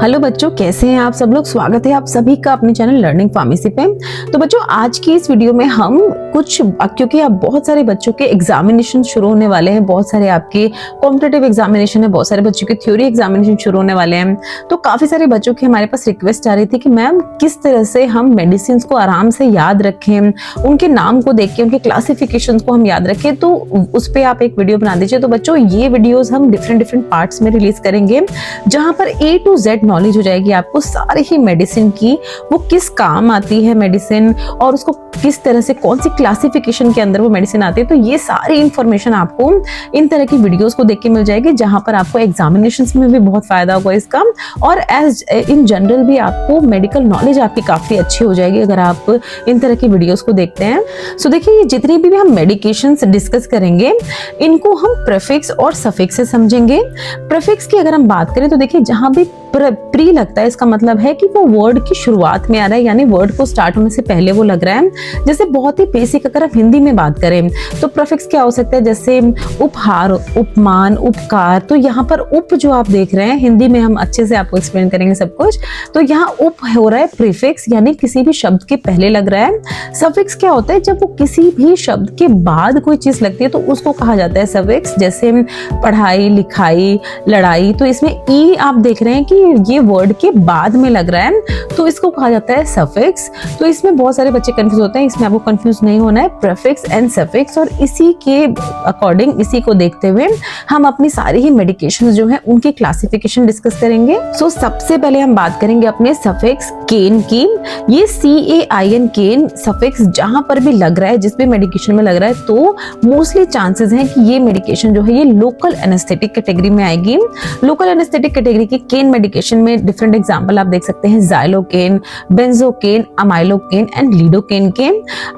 Hello बच्चों, कैसे हैं आप सब लोग। स्वागत है आप सभी का अपने चैनल लर्निंग फार्मेसी पे। तो बच्चों, आज की इस वीडियो में हम क्योंकि अब बहुत सारे बच्चों के एग्जामिनेशन शुरू होने वाले हैं, बहुत सारे आपके कॉम्पिटिटिव एग्जामिनेशन है, बहुत सारे बच्चों के थ्योरी एग्जामिनेशन शुरू होने वाले हैं। तो काफी सारे बच्चों की हमारे पास रिक्वेस्ट आ रही थी कि मैम किस तरह से हम मेडिसिन को आराम से याद रखें, उनके नाम को देख के उनके क्लासिफिकेशन को हम याद रखें, तो उस पर आप एक वीडियो बना दीजिए। तो बच्चों, ये वीडियोज हम डिफरेंट पार्ट्स में रिलीज करेंगे, जहां पर A to Z नॉलेज हो जाएगी आपको सारी ही मेडिसिन की, वो किस काम आती है मेडिसिन और उसको किस तरह से कौन सी क्लासिफिकेशन के अंदर वो मेडिसिन आती है। तो ये सारी इंफॉर्मेशन आपको इन तरह की वीडियोस को देख के मिल जाएगी, जहां पर आपको एग्जामिनेशंस में भी बहुत फायदा होगा इसका, और एज इन जनरल भी आपको मेडिकल नॉलेज आपकी काफी अच्छी हो जाएगी अगर आप इन तरह की वीडियोस को देखते हैं। सो देखिए, ये जितनी भी हम मेडिकेशंस डिस्कस करेंगे, इनको हम प्रीफिक्स और सफिक्स से समझेंगे। प्रीफिक्स की अगर हम बात करें तो देखिए, जहां भी प्री लगता है, इसका मतलब है कि वो वर्ड की शुरुआत में आ रहा है, यानी वर्ड को स्टार्ट होने से पहले वो लग रहा है। जैसे बहुत ही बेसिक अगर आप हिंदी में बात करें तो प्रीफिक्स क्या हो सकता है, जैसे उपहार, उपमान, उपकार। तो यहाँ पर उप जो आप देख रहे हैं, हिंदी में हम अच्छे से आपको एक्सप्लेन करेंगे सब कुछ। तो यहाँ उप हो रहा है प्रीफिक्स, यानी किसी भी शब्द के पहले लग रहा है। सफिक्स क्या होता है, जब वो किसी भी शब्द के बाद कोई चीज लगती है तो उसको कहा जाता है सफिक्स। जैसे पढ़ाई, लिखाई, लड़ाई, तो इसमें ई आप देख रहे हैं कि ये वर्ड के बाद में लग रहा है, तो इसको कहा जाता है सफिक्स। तो इसमें बहुत सारे बच्चे कंफ्यूज होते हैं, इसमें आपको कंफ्यूज नहीं होना है, प्रीफिक्स एंड सफिक्स। और इसी के अकॉर्डिंग, इसी को देखते हुए हम अपनी सारी ही मेडिकेशन जो है उनकी क्लासिफिकेशन डिस्कस करेंगे। सो सबसे पहले हम बात करेंगे अपने सफिक्स केन की। ये CAIN केन सफिक्स जहां पर भी लग रहा है, जिस भी मेडिकेशन में लग रहा है, तो मोस्टली चांसेस हैं कि ये मेडिकेशन जो है ये लोकल एनेस्थेटिक कैटेगरी में आएगी। लोकल एनेस्थेटिक कैटेगरी की केन मेडिकेशन में डिफरेंट एग्जांपल आप देख सकते हैं, ज़ाइलोकेन, बेंजोकेन, अमाइलोकेन एंड लिडोकेन के।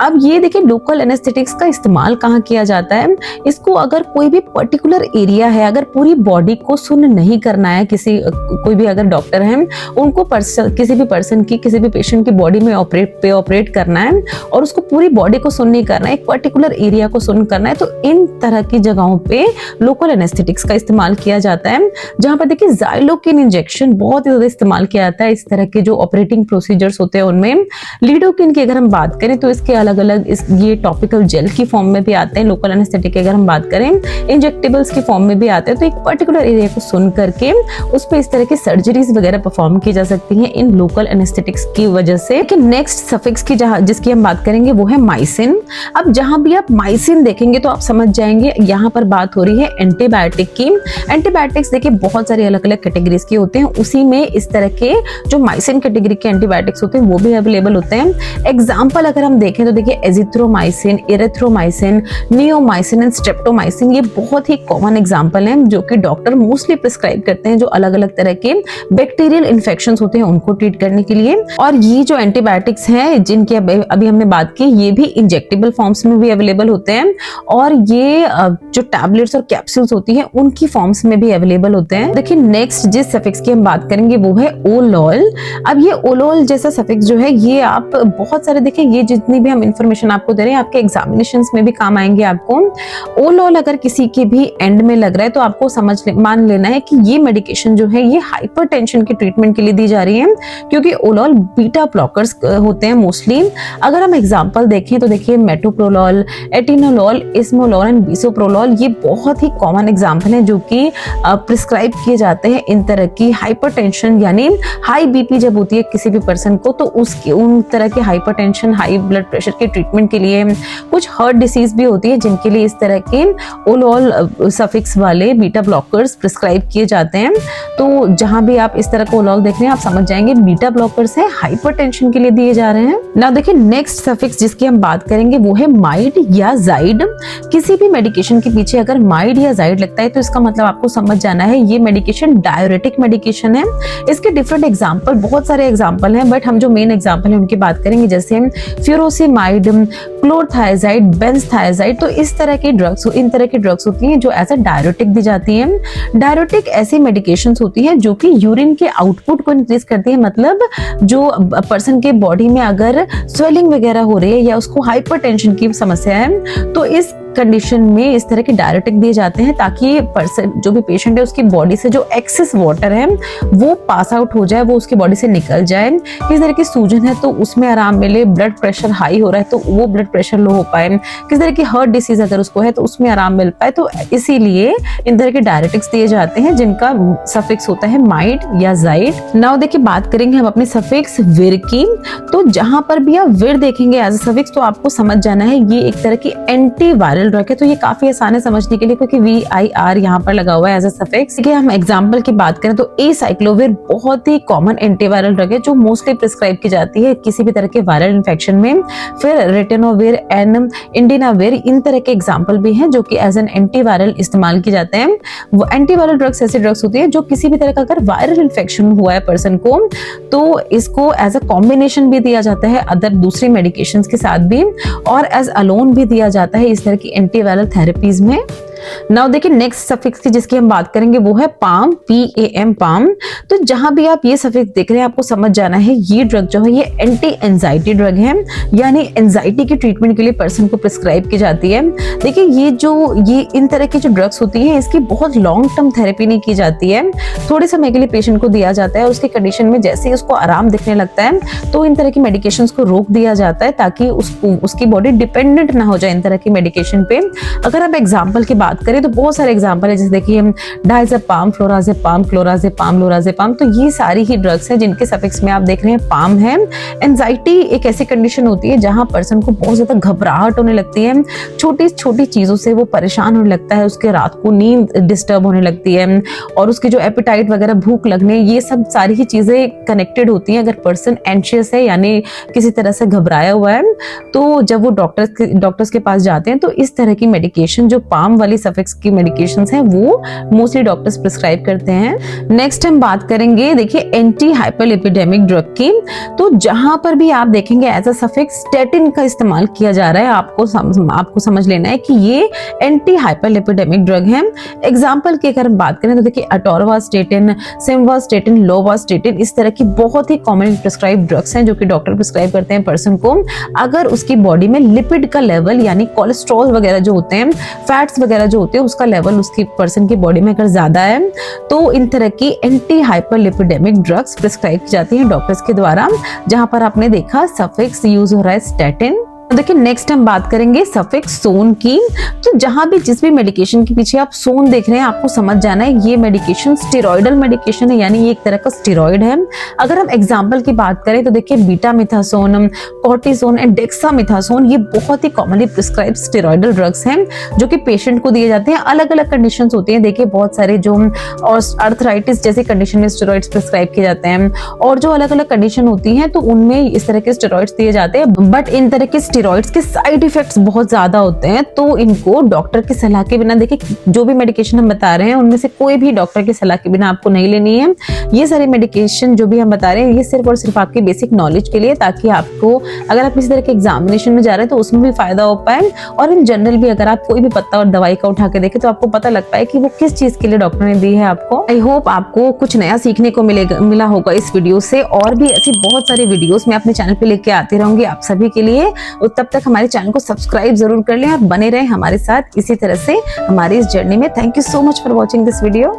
अब ये देखिए, लोकल एनेस्थेटिक्स का इस्तेमाल कहाँ किया जाता है, इसको अगर कोई भी पर्टिकुलर एरिया है, अगर पूरी बॉडी को सुन्न नहीं करना है, कोई भी अगर डॉक्टर है, उनको किसी भी पर्सन की, किसी भी पेशेंट की बॉडी में ऑपरेट करना है और उसको पूरी बॉडी को सुन्न नहीं करना है, एक पर्टिकुलर एरिया को सुन्न करना है, तो इन तरह की जगहों पे लोकल एनेस्थेटिक्स का इस्तेमाल किया जाता है। जहां पर देखिए, ज़ाइलोकेन इंजेक्शन बहुत ही ज्यादा इस्तेमाल किया जाता है इस तरह के जो ऑपरेटिंग प्रोसीजर्स होते हैं उनमें। लिडोकेन की अगर हम बात करें तो इसके अलग अलग ये टॉपिकल जेल की फॉर्म में भी आते हैं। लोकल एनेस्थेटिक की अगर हम बात करें, इंजेक्टेबल्स की फॉर्म में भी आते हैं। तो एक पर्टिकुलर एरिया को सुन करके उस पर इस तरह की सर्जरीज वगैरह परफॉर्म की जा सकती हैं इन लोकल एनेस्थेटिक्स की वजह से। नेक्स्ट सफिक्स की जिसकी हम बात करेंगे वो है माइसिन। अब जहां भी आप माइसिन देखेंगे तो आप समझ जाएंगे यहाँ पर बात हो रही है एंटीबायोटिक की। एंटीबायोटिक्स देखिए बहुत सारी अलग अलग कैटेगरीज के होते हैं, उसी में इस तरह के जो माइसिन कैटेगरी के एंटीबायोटिक्स होते हैं वो भी अवेलेबल होते हैं। एग्जांपल अगर हम देखें तो देखिए, एजिथ्रोमाइसिन, इरेथ्रोमाइसिन, नियोमाइसिन एंड स्ट्रेप्टोमाइसिन, ये बहुत ही कॉमन एग्जांपल हैं जो कि डॉक्टर मोस्टली प्रिस्क्राइब करते हैं, जो अलग अलग तरह के बैक्टीरियल इन्फेक्शंस होते हैं उनको ट्रीट करने के लिए। और ये जो एंटीबायोटिक्स हैं जिनकी अभी हमने बात की, ये भी इंजेक्टेबल फॉर्म्स में भी अवेलेबल होते हैं, और ये जो टैबलेट्स और कैप्सूल्स होती हैं उनकी फॉर्म्स में भी अवेलेबल होते हैं। देखिए, नेक्स्ट जिस सफिक्स की हम बात करेंगे वो है ओलोल। अब ये ओलोल जैसा सफिक्स जो है, ये आप बहुत सारे देखिए, ये जितनी भी हम इंफॉर्मेशन आपको दे रहे हैं आपके एग्जामिनेशंस में भी काम आएंगे आपको। ओलोल अगर किसी के भी एंड में लग रहा है तो आपको मान लेना है कि ये मेडिकेशन जो है ये हाइपरटेंशन के ट्रीटमेंट के लिए दी जा रही है, क्योंकि ओलोल बीटा ब्लॉकर्स होते हैं मोस्टली। अगर हम एग्जांपल देखें तो देखिए, मेटोप्रोलोल, एटिनोलोल, इस्मोलोल एंड बिसोप्रोलोल, ये बहुत ही कॉमन एग्जांपल हैं जो कि प्रिस्क्राइब किए जाते हैं इन तरह की हाइपरटेंशन, यानी हाई बीपी जब होती है किसी भी पर्सन को, तो उसकी उन तरह के हाइपरटेंशन, हाई ब्लड प्रेशर के ट्रीटमेंट के लिए, कुछ हार्ट डिसीज भी होती है जिनके लिए इस तरह के ओलोल सफिक्स वाले बीटा ब्लॉकर्स प्रिस्क्राइब किए जाते हैं। तो जहां भी आप इस तरह का ओलोल देख रहे हैं, आप समझ जाएंगे बीटा ब्लॉकर्स है, हाइपरटेंशन के लिए दिए जा रहे हैं। नाउ देखिए, नेक्स्ट सफिक्स जिसकी हम बात करेंगे वो है माइड या जाइड। किसी भी मेडिकेशन के पीछे अगर माइड या जाइड लगता है तो इसका मतलब आपको समझ जाना है ये मेडिकेशन डायरेटिक मेडिकेशन है। इसके डिफरेंट एग्जांपल, बहुत सारे एग्जांपल हैं, बट हम जो मेन एग्जांपल है उनकी बात करेंगे, जैसे फ्यूरोसिमाइड, क्लोरथायाजाइड, बेंजथायाजाइड। तो इस तरह के ड्रग्स, इन तरह की ड्रग्स होती हैं जो एज अ डायरेटिक दी जाती हैं। डायरेटिक ऐसी मेडिकेशंस होती हैं जो कि यूरिन के आउटपुट को इंक्रीज करती है, मतलब जो पर्सन के बॉडी में अगर स्वेलिंग वगैरह हो रही है या उसको हाइपरटेंशन की समस्या है, तो इस कंडीशन में इस तरह के डायरेटिक दिए जाते हैं ताकि पर्सन जो भी पेशेंट है उसकी बॉडी से जो एक्सेस वाटर है वो पास आउट हो जाए, वो उसकी बॉडी से निकल जाए। किसी तरह की सूजन है तो उसमें आराम मिले, ब्लड प्रेशर हाई हो रहा है तो वो ब्लड प्रेशर लो हो पाए, किसी तरह की हार्ट डिसीज अगर उसको है तो उसमें आराम मिल पाए। तो इसीलिए इन तरह के डायरेटिक्स दिए जाते हैं जिनका सफिक्स होता है माइड या जाइड। नाउ देखिए बात करेंगे हम अपने सफिक्स विर की। तो जहां पर भी आप विर देखेंगे एज अ सफिक्स तो आपको समझ जाना है ये एक तरह की एंटी वायरल ड्रग है। तो ये काफी आसान है समझने के लिए क्योंकि VIR यहाँ पर लगा हुआ है एज अ सफिक्स। ठीक है, हम एग्जाम्पल की बात करें तो एसाइक्लोविर बहुत ही कॉमन एंटीवायरल ड्रग है जो मोस्टली प्रिस्क्राइब की जाती है किसी भी तरह के वायरल इन्फेक्शन में। फिर रिटेनोविर एंड इंडिनाविर इन तरह के एग्जाम्पल भी हैं जो कि एज एन एंटीवायरल इस्तेमाल किए जाते हैं। वो एंटीवायरल ड्रग्स ऐसी ड्रग्स होती है जो किसी भी तरह का अगर वायरल इन्फेक्शन हुआ है पर्सन को तो इसको एज अ कॉम्बिनेशन भी दिया जाता है अदर दूसरी मेडिकेशंस के साथ भी, और एज अलोन भी दिया जाता है इस तरह की एंटीवायरल थेरेपीज में। नाउ देखिए नेक्स्ट सफिक्स की जिसकी हम बात करेंगे वो है पाम, PAM पाम। तो जहां भी आप ये सफिक्स देख रहे हैं आपको समझ जाना है ये ड्रग जो है ये एंटी एंजाइटी ड्रग है, यानी एंजाइटी के ट्रीटमेंट के लिए पर्सन को प्रिस्क्राइब की जाती है। देखिए ये इन तरह की जो ड्रग्स होती है इसकी बहुत लॉन्ग टर्म थेरेपी नहीं की जाती है, थोड़े समय के लिए पेशेंट को दिया जाता है। उसकी कंडीशन में जैसे ही उसको आराम दिखने लगता है तो इन तरह की मेडिकेशंस को रोक दिया जाता है ताकि उसकी बॉडी डिपेंडेंट ना हो जाए इन तरह की मेडिकेशन पे। अगर आप एग्जाम्पल की बात करें तो बहुत सारे एग्जांपल है, जैसे देखिए डायज़ेपाम, फ्लोराज़ेपाम, क्लोराज़ेपाम, लोराज़ेपाम। तो ये सारी ही ड्रग्स हैं जिनके सफिक्स में आप देख रहे हैं पाम है। एंजाइटी एक ऐसी कंडीशन होती है जहां पर्सन को बहुत ज्यादा घबराहट होने लगती है, छोटी छोटी चीजों से वो परेशान होने लगता है, उसके रात को नींद डिस्टर्ब होने लगती है और उसकी जो एपिटाइट वगैरह भूख लगने ये सब सारी ही चीजें कनेक्टेड होती हैं। अगर पर्सन एंशियस है यानी किसी तरह से घबराया हुआ है तो जब वो डॉक्टर्स के पास जाते हैं तो इस तरह की मेडिकेशन जो पाम वाली सफिक्स की मेडिकेशंस हैं वो मोस्टली डॉक्टर्स प्रिस्क्राइब करते हैं। नेक्स्ट हम बात करेंगे देखिए एंटी हाइपरलिपिडेमिक ड्रग की। तो जहां पर भी आप देखेंगे एज अ सफिक्स स्टेटिन का इस्तेमाल किया जा रहा है, आपको समझ लेना है कि ये एंटी हाइपरलिपिडेमिक ड्रग है। एग्जांपल की अगर हम बात करें तो देखिए अटोरवास्टेटिन, सिम्वास्टेटिन, लोवास्टेटिन इस तरह की बहुत ही कॉमनली प्रिस्क्राइब ड्रग्स हैं जो कि डॉक्टर प्रिस्क्राइब करते हैं पर्सन को अगर उसकी बॉडी में लिपिड का लेवल यानी कोलेस्ट्रॉल वगैरह जो होते हैं, फैट्स वगैरह जो होते हैं उसका लेवल उसकी पर्सन की बॉडी में अगर ज्यादा है तो इन तरह की एंटी हाइपरलिपिडेमिक ड्रग्स प्रिस्क्राइब की जाती हैं डॉक्टर्स के द्वारा। जहां पर आपने देखा सफिक्स यूज हो रहा है स्टेटिन। देखिए नेक्स्ट हम बात करेंगे सफिक्स सोन की। तो जहां भी जिस भी मेडिकेशन के पीछे आप सोन देख रहे हैं आपको समझ जाना है ये मेडिकेशन स्टेरॉइडल मेडिकेशन है, यानी ये एक तरह का स्टेरॉइड है। अगर हम एग्जांपल की बात करें तो देखिए बीटामिथासोन, कॉर्टिसोन एंड डेक्सामिथासोन ये बहुत ही कॉमनली प्रिस्क्राइब स्टेरॉइडल ड्रग्स हैं जो कि पेशेंट को दिए जाते हैं। अलग अलग कंडीशंस होती हैं, देखिए बहुत सारे जो और अर्थराइटिस जैसे कंडीशन में स्टेरॉइड्स प्रिस्क्राइब किए जाते हैं और जो अलग अलग कंडीशन होती हैं तो उनमें इस तरह के स्टेरॉइड्स दिए जाते हैं। बट इन तरह के स्टेरॉइड्स के साइड इफेक्ट्स बहुत ज्यादा होते हैं तो इनको डॉक्टर की सलाह के बिना, देखिए जो भी मेडिकेशन हम बता रहे हैं उनमें से कोई भी डॉक्टर की सलाह के बिना आपको नहीं लेनी है। ये सारी मेडिकेशन जो भी हम बता रहे हैं ये सिर्फ और सिर्फ आपकी बेसिक नॉलेज के लिए, ताकि आपको अगर आप किसी तरह के एग्जामिनेशन में जा रहे हैं तो उसमें भी फायदा हो पाए और इन जनरल भी अगर आप कोई भी पत्ता और दवाई का उठा के देखें तो आपको पता लग पाए कि वो किस चीज के लिए डॉक्टर ने दी है आपको। आई होप आपको कुछ नया सीखने को मिला होगा इस वीडियो से, और भी ऐसी बहुत सारी वीडियोस मैं अपने चैनल पे लेके आती रहूंगी आप सभी के लिए। तब तक हमारे चैनल को सब्सक्राइब जरूर कर लें और बने रहें हमारे साथ इसी तरह से हमारी इस जर्नी में। Thank you so much for watching this video.